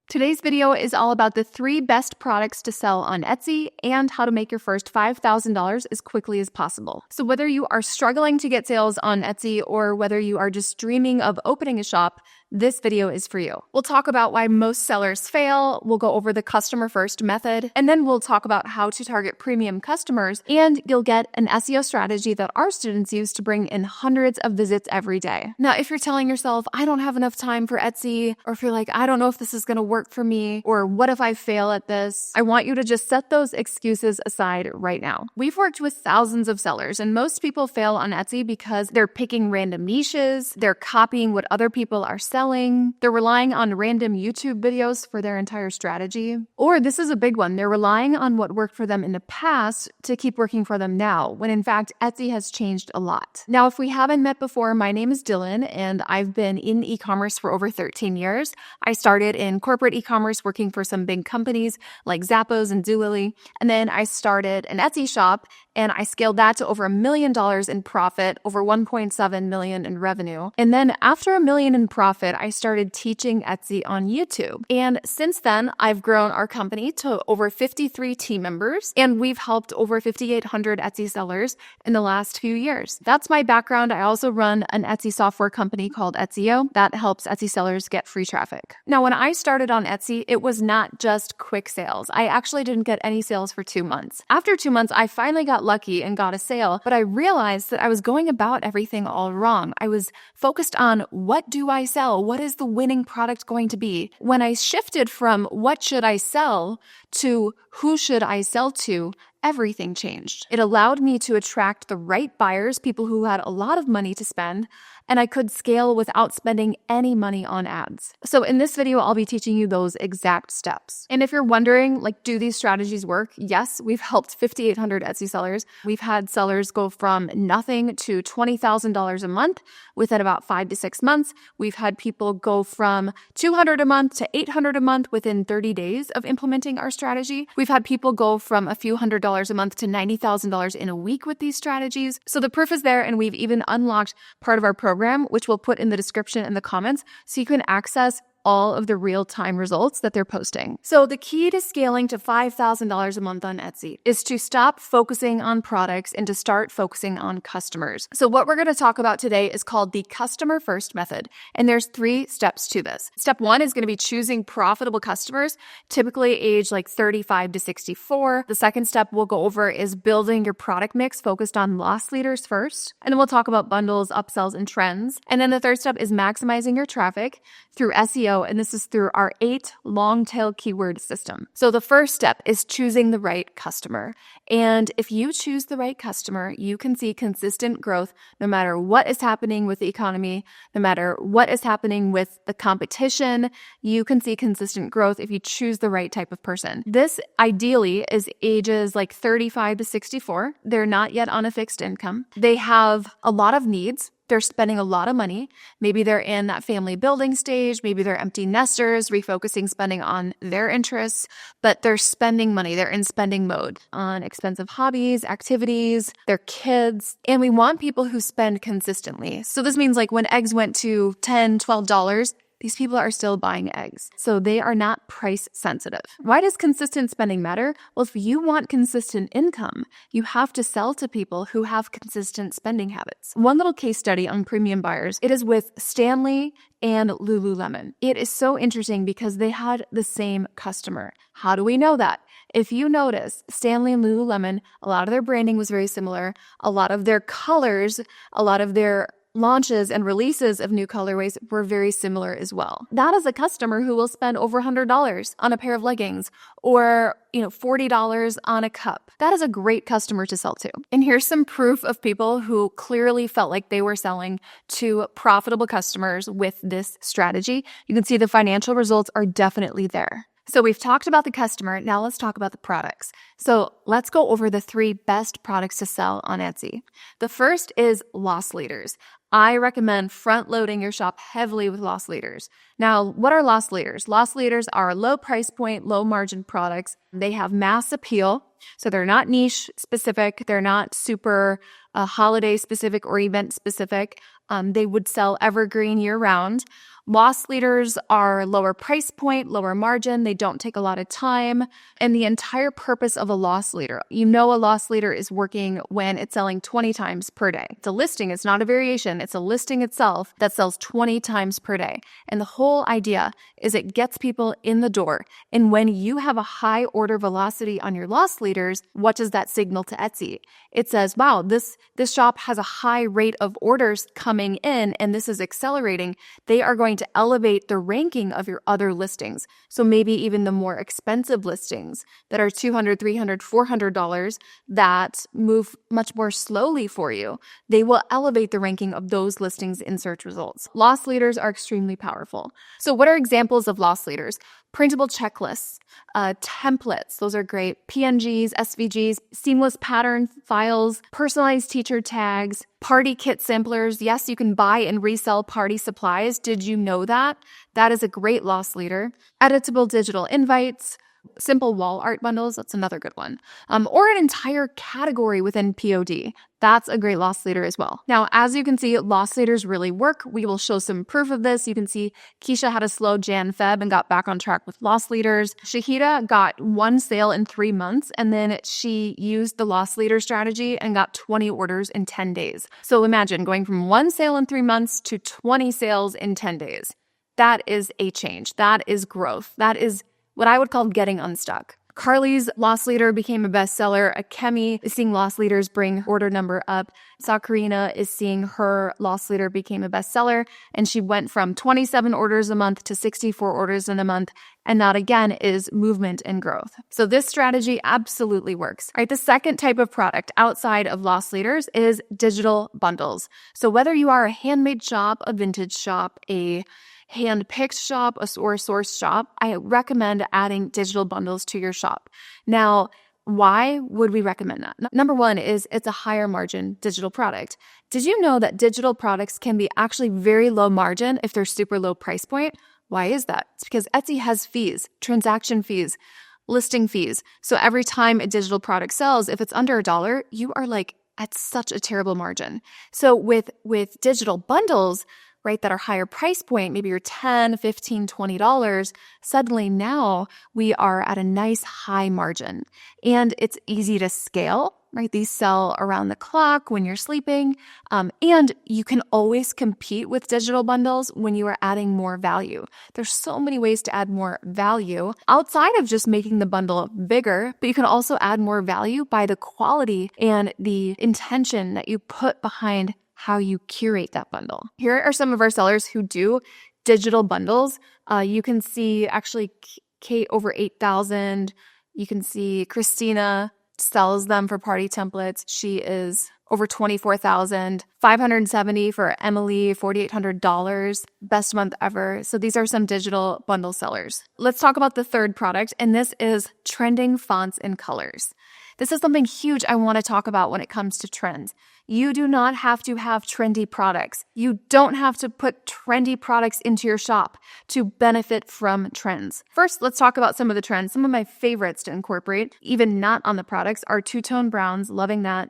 Today's video is all about the 3 best products to sell on Etsy and how to make your first $5,000 as quickly as possible. So whether you are struggling to get sales on Etsy or whether you are just dreaming of opening a shop, this video is for you. We'll talk about why most sellers fail, we'll go over the customer first method, and then we'll talk about how to target premium customers, and you'll get an SEO strategy that our students use to bring in hundreds of visits every day. Now, if you're telling yourself, I don't have enough time for Etsy, or if you're like, I don't know if this is going to work for me, or what if I fail at this? I want you to just set those excuses aside right now. We've worked with thousands of sellers, and most people fail on Etsy because they're picking random niches, they're copying what other people are selling, they're relying on random YouTube videos for their entire strategy, or this is a big one, they're relying on what worked for them in the past to keep working for them now, when in fact, Etsy has changed a lot. Now, if we haven't met before, my name is Dylan, and I've been in e-commerce for over 13 years. I started in corporate e-commerce working for some big companies like Zappos and Doolittle, and then I started an Etsy shop, and I scaled that to over $1 million in profit, over $1.7 million in revenue. And then after $1 million in profit, I started teaching Etsy on YouTube. And since then, I've grown our company to over 53 team members, and we've helped over 5,800 Etsy sellers in the last few years. That's my background. I also run an Etsy software company called Etsy that helps Etsy sellers get free traffic. Now, when I started on Etsy, it was not just quick sales. I actually didn't get any sales for 2 months. After 2 months, I finally got lucky and got a sale, but I realized that I was going about everything all wrong. I was focused on what do I sell? What is the winning product going to be? When I shifted from what should I sell to who should I sell to, everything changed. It allowed me to attract the right buyers, people who had a lot of money to spend, and I could scale without spending any money on ads. So in this video, I'll be teaching you those exact steps. And if you're wondering, do these strategies work? Yes, we've helped 5,800 Etsy sellers. We've had sellers go from nothing to $20,000 a month within about 5 to 6 months. We've had people go from $200 a month to $800 a month within 30 days of implementing our strategy. We've had people go from a few $100s a month to $90,000 in a week with these strategies. So the proof is there, and we've even unlocked part of our program, which we'll put in the description in the comments, so you can access all of the real-time results that they're posting. So the key to scaling to $5,000 a month on Etsy is to stop focusing on products and to start focusing on customers. So what we're going to talk about today is called the customer first method. And there's 3 steps to this. Step 1 is going to be choosing profitable customers, typically age 35 to 64. The second step we'll go over is building your product mix focused on loss leaders first. And then we'll talk about bundles, upsells, and trends. And then the third step is maximizing your traffic through SEO, and this is through our 8 long-tail keyword system. So the first step is choosing the right customer. And if you choose the right customer, you can see consistent growth no matter what is happening with the economy, no matter what is happening with the competition. You can see consistent growth if you choose the right type of person. This ideally is ages 35 to 64. They're not yet on a fixed income. They have a lot of needs. They're spending a lot of money. Maybe they're in that family building stage. Maybe they're empty nesters, refocusing spending on their interests, but they're spending money. They're in spending mode on expensive hobbies, activities, their kids. And we want people who spend consistently. So this means when eggs went to $10, $12, these people are still buying eggs. So they are not price sensitive. Why does consistent spending matter? Well, if you want consistent income, you have to sell to people who have consistent spending habits. One little case study on premium buyers, it is with Stanley and Lululemon. It is so interesting because they had the same customer. How do we know that? If you notice, Stanley and Lululemon, a lot of their branding was very similar. A lot of their colors, a lot of their launches and releases of new colorways were very similar as well. That is a customer who will spend over $100 on a pair of leggings or, $40 on a cup. That is a great customer to sell to. And here's some proof of people who clearly felt like they were selling to profitable customers with this strategy. You can see the financial results are definitely there. So we've talked about the customer. Now let's talk about the products. So let's go over the 3 best products to sell on Etsy. The first is loss leaders. I recommend front-loading your shop heavily with loss leaders. Now, what are loss leaders? Loss leaders are low price point, low margin products. They have mass appeal. So they're not niche specific. They're not super holiday specific or event specific. They would sell evergreen year round. Loss leaders are lower price point, lower margin. They don't take a lot of time. And the entire purpose of a loss leader, you know, a loss leader is working when it's selling 20 times per day. It's a listing. It's not a variation. It's a listing itself that sells 20 times per day. And the whole idea is it gets people in the door. And when you have a high order velocity on your loss leaders, what does that signal to Etsy? It says, wow, this shop has a high rate of orders coming in and this is accelerating. They are going to elevate the ranking of your other listings. So maybe even the more expensive listings that are $200, $300, $400 that move much more slowly for you, they will elevate the ranking of those listings in search results. Loss leaders are extremely powerful. So what are examples of loss leaders? Printable checklists, templates, those are great. PNGs, SVGs, seamless pattern files, personalized teacher tags, party kit samplers. Yes, you can buy and resell party supplies. Did you know that? That is a great loss leader. Editable digital invites, simple wall art bundles, that's another good one. Or an entire category within POD. That's a great loss leader as well. Now, as you can see, loss leaders really work. We will show some proof of this. You can see Keisha had a slow Jan-Feb and got back on track with loss leaders. Shahida got 1 sale in 3 months, and then she used the loss leader strategy and got 20 orders in 10 days. So imagine going from 1 sale in 3 months to 20 sales in 10 days. That is a change. That is growth. That is what I would call getting unstuck. Carly's loss leader became a bestseller. Akemi is seeing loss leaders bring order number up. Sakarina is seeing her loss leader became a bestseller, and she went from 27 orders a month to 64 orders in a month. And that again is movement and growth. So this strategy absolutely works. All right, the second type of product outside of loss leaders is digital bundles. So whether you are a handmade shop, a vintage shop, a hand-picked shop, or a source shop, I recommend adding digital bundles to your shop. Now, why would we recommend that? Number one is it's a higher margin digital product. Did you know that digital products can be actually very low margin if they're super low price point? Why is that? It's because Etsy has fees, transaction fees, listing fees. So every time a digital product sells, if it's under $1, you are like at such a terrible margin. So with digital bundles, right, that are higher price point, maybe you're $10, $15, $20, suddenly now we are at a nice high margin. And it's easy to scale, right? These sell around the clock when you're sleeping. And you can always compete with digital bundles when you are adding more value. There's so many ways to add more value outside of just making the bundle bigger, but you can also add more value by the quality and the intention that you put behind how you curate that bundle. Here are some of our sellers who do digital bundles. You can see actually Kate over 8,000. You can see Christina sells them for party templates. She is over 24,000, 570 for Emily, $4,800, best month ever. So these are some digital bundle sellers. Let's talk about the third product, and this is trending fonts and colors. This is something huge I want to talk about when it comes to trends. You do not have to have trendy products. You don't have to put trendy products into your shop to benefit from trends. First, let's talk about some of the trends. Some of my favorites to incorporate, even not on the products, are two-tone browns, loving that.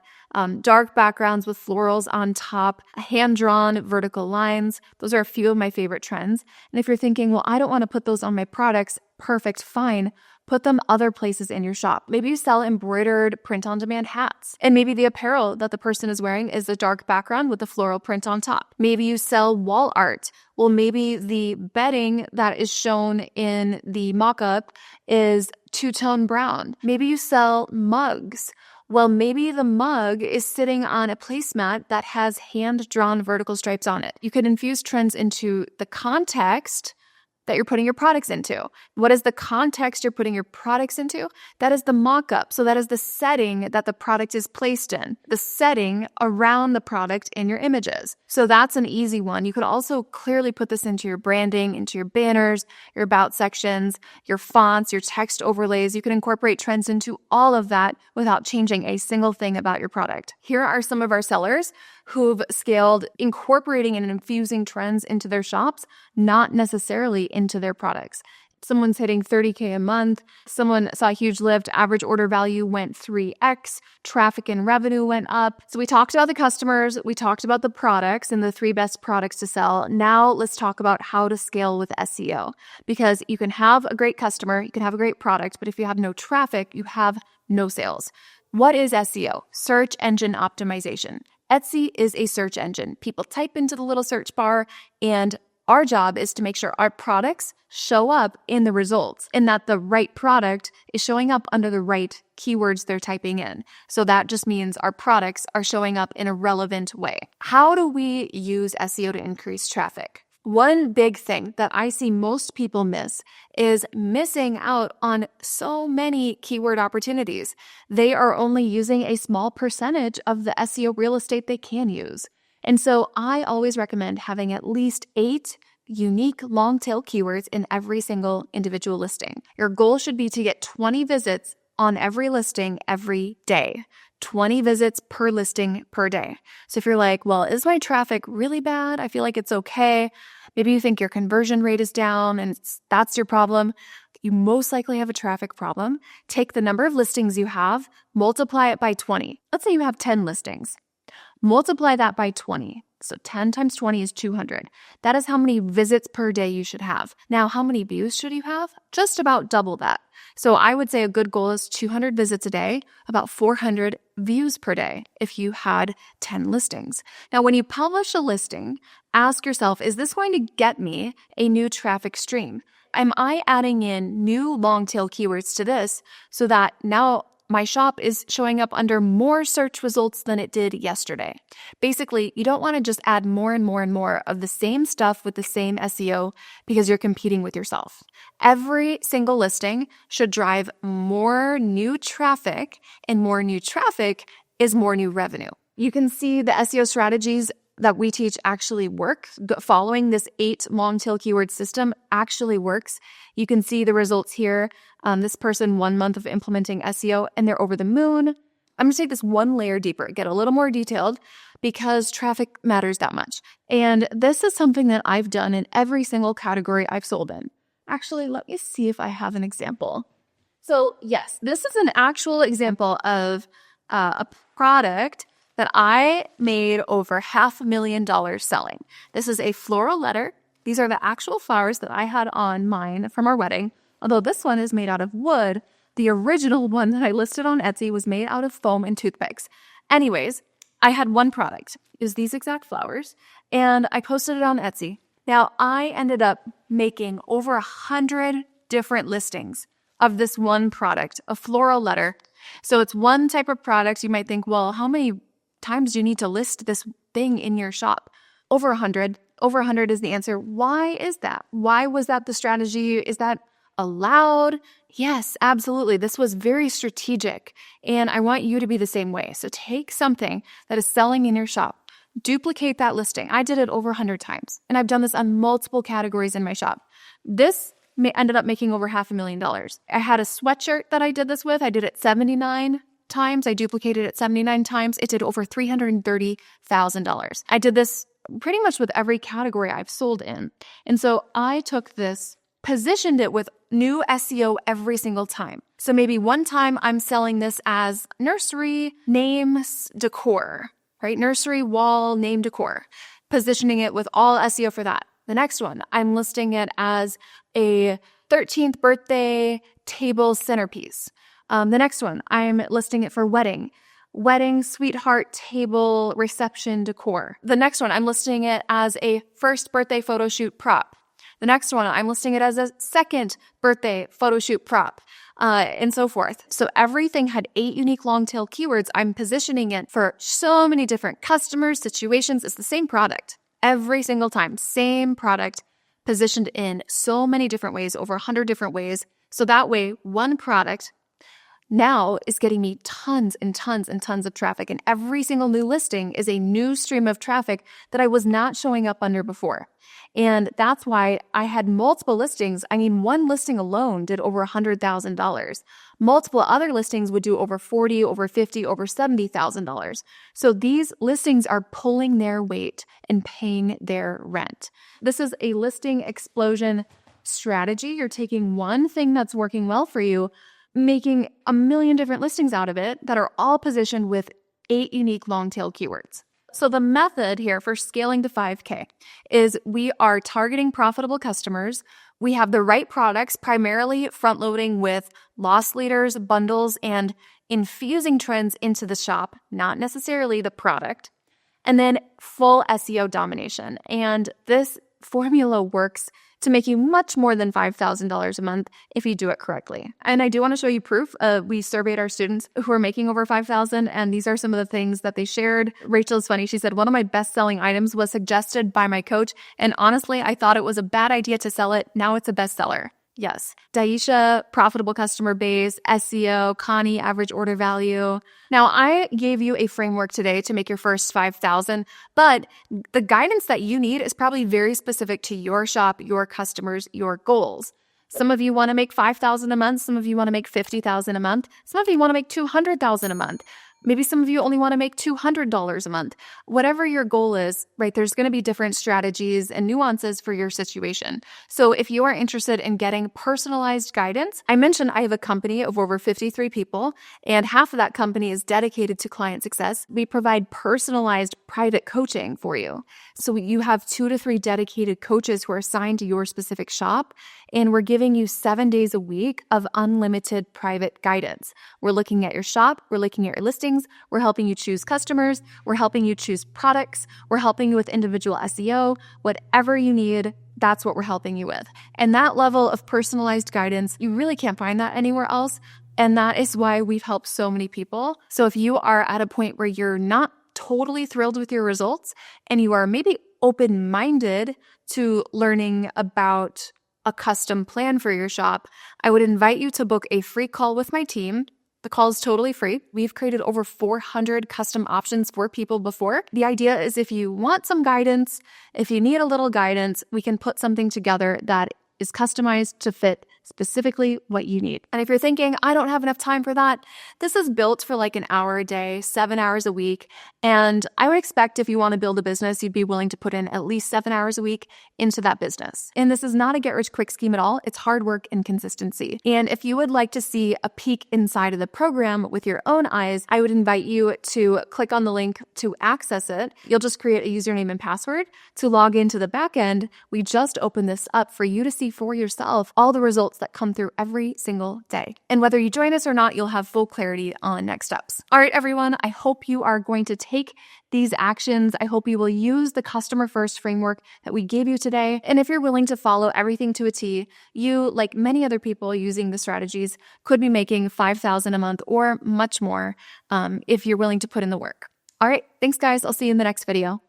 Dark backgrounds with florals on top, hand-drawn vertical lines. Those are a few of my favorite trends. And if you're thinking, well, I don't want to put those on my products, perfect, fine. Put them other places in your shop. Maybe you sell embroidered print-on-demand hats. And maybe the apparel that the person is wearing is a dark background with a floral print on top. Maybe you sell wall art. Well, maybe the bedding that is shown in the mock-up is two-tone brown. Maybe you sell mugs. Well, maybe the mug is sitting on a placemat that has hand-drawn vertical stripes on it. You could infuse trends into the context that you're putting your products into. What is the context you're putting your products into? That is the mock-up. So that is the setting that the product is placed in, the setting around the product in your images. So that's an easy one. You could also clearly put this into your branding, into your banners, your about sections, your fonts, your text overlays. You can incorporate trends into all of that without changing a single thing about your product. Here are some of our sellers who've scaled incorporating and infusing trends into their shops, not necessarily into their products. Someone's hitting 30K a month. Someone saw a huge lift. Average order value went 3x. Traffic and revenue went up. So we talked about the customers. We talked about the products and the 3 best products to sell. Now let's talk about how to scale with SEO, because you can have a great customer, you can have a great product, but if you have no traffic, you have no sales. What is SEO? Search engine optimization. Etsy is a search engine. People type into the little search bar, and our job is to make sure our products show up in the results and that the right product is showing up under the right keywords they're typing in. So that just means our products are showing up in a relevant way. How do we use SEO to increase traffic? One big thing that I see most people miss is missing out on so many keyword opportunities. They are only using a small percentage of the SEO real estate they can use. And so I always recommend having at least 8 unique long tail keywords in every single individual listing. Your goal should be to get 20 visits on every listing every day. 20 visits per listing per day. So if you're like, well, is my traffic really bad? I feel like it's okay. Maybe you think your conversion rate is down and that's your problem. You most likely have a traffic problem. Take the number of listings you have, multiply it by 20. Let's say you have 10 listings. Multiply that by 20. So 10 times 20 is 200. That is how many visits per day you should have. Now, how many views should you have? Just about double that. So I would say a good goal is 200 visits a day, about 400 views per day if you had 10 listings. Now, when you publish a listing, ask yourself, is this going to get me a new traffic stream? Am I adding in new long tail keywords to this so that now my shop is showing up under more search results than it did yesterday? Basically, you don't want to just add more and more and more of the same stuff with the same SEO because you're competing with yourself. Every single listing should drive more new traffic, and more new traffic is more new revenue. You can see the SEO strategies that we teach actually work. Following this 8 long tail keyword system actually works. You can see the results here. This person, 1 month of implementing SEO, and they're over the moon. I'm going to take this one layer deeper, get a little more detailed, because traffic matters that much. And this is something that I've done in every single category I've sold in. Actually, let me see if I have an example. So yes, this is an actual example of a product that I made over $500,000 selling. This is a floral letter. These are the actual flowers that I had on mine from our wedding. Although this one is made out of wood, the original one that I listed on Etsy was made out of foam and toothpicks. Anyways, I had one product. It was these exact flowers, and I posted it on Etsy. Now, I ended up making over 100 different listings of this one product, a floral letter. So it's one type of product. You might think, well, how many times do you need to list this thing in your shop? Over 100. Over 100 is the answer. Why is that? Why was that the strategy? Is that allowed? Yes, absolutely. This was very strategic, and I want you to be the same way. So take something that is selling in your shop, duplicate that listing. I did it over 100 times, and I've done this on multiple categories in my shop. This ended up making over $500,000. I had a sweatshirt that I did this with. I did it 79 times. I duplicated it 79 times. It did over $330,000. I did this pretty much with every category I've sold in. And so I took this, positioned it with new SEO every single time. So maybe one time I'm selling this as nursery names decor, right? Nursery wall name decor, positioning it with all SEO for that. The next one, I'm listing it as a 13th birthday table centerpiece. The next one, I'm listing it for wedding sweetheart table reception decor. The next one, I'm listing it as a first birthday photo shoot prop. The next one, I'm listing it as a second birthday photo shoot prop, and so forth. So everything had 8 unique long tail keywords. I'm positioning it for so many different customers, situations. It's the same product every single time. Same product positioned in so many different ways, over 100 different ways. So that way, one product now is getting me tons and tons and tons of traffic. And every single new listing is a new stream of traffic that I was not showing up under before. And that's why I had multiple listings. I mean, one listing alone did over $100,000. Multiple other listings would do over $40,000, over $50,000, over $70,000. So these listings are pulling their weight and paying their rent. This is a listing explosion strategy. You're taking one thing that's working well for you, making a million different listings out of it that are all positioned with 8 unique long tail keywords. So the method here for scaling to 5K is we are targeting profitable customers. We have the right products, primarily front loading with loss leaders, bundles, and infusing trends into the shop, not necessarily the product. And then full SEO domination. And this formula works to make you much more than $5,000 a month if you do it correctly. And I do want to show you proof. We surveyed our students who are making over $5,000, and these are some of the things that they shared. Rachel is funny. She said, one of my best-selling items was suggested by my coach, and honestly, I thought it was a bad idea to sell it. Now it's a bestseller. Yes. Daisha, profitable customer base, SEO, Connie, average order value. Now, I gave you a framework today to make your first 5,000, but the guidance that you need is probably very specific to your shop, your customers, your goals. Some of you want to make 5,000 a month. Some of you want to make 50,000 a month. Some of you want to make 200,000 a month. Maybe some of you only want to make $200 a month. Whatever your goal is, right, there's going to be different strategies and nuances for your situation. So if you are interested in getting personalized guidance, I mentioned I have a company of over 53 people, and half of that company is dedicated to client success. We provide personalized private coaching for you. So you have 2 to 3 dedicated coaches who are assigned to your specific shop, and we're giving you 7 days a week of unlimited private guidance. We're looking at your shop, we're looking at your listings, we're helping you choose customers, we're helping you choose products, we're helping you with individual SEO, whatever you need, that's what we're helping you with. And that level of personalized guidance, you really can't find that anywhere else. And that is why we've helped so many people. So if you are at a point where you're not totally thrilled with your results and you are maybe open-minded to learning about a custom plan for your shop, I would invite you to book a free call with my team. The call is totally free. We've created over 400 custom options for people before. The idea is if you want some guidance, if you need a little guidance, we can put something together that is customized to fit specifically what you need. And if you're thinking, I don't have enough time for that, this is built for like an hour a day, 7 hours a week. And I would expect if you want to build a business, you'd be willing to put in at least 7 hours a week into that business. And this is not a get-rich-quick scheme at all. It's hard work and consistency. And if you would like to see a peek inside of the program with your own eyes, I would invite you to click on the link to access it. You'll just create a username and password to log into the back end. We just opened this up for you to see for yourself all the results that come through every single day. And whether you join us or not, you'll have full clarity on next steps. All right, everyone, I hope you are going to take these actions. I hope you will use the customer first framework that we gave you today. And if you're willing to follow everything to a T, you, like many other people using the strategies, could be making $5,000 a month or much more if you're willing to put in the work. All right, thanks guys. I'll see you in the next video.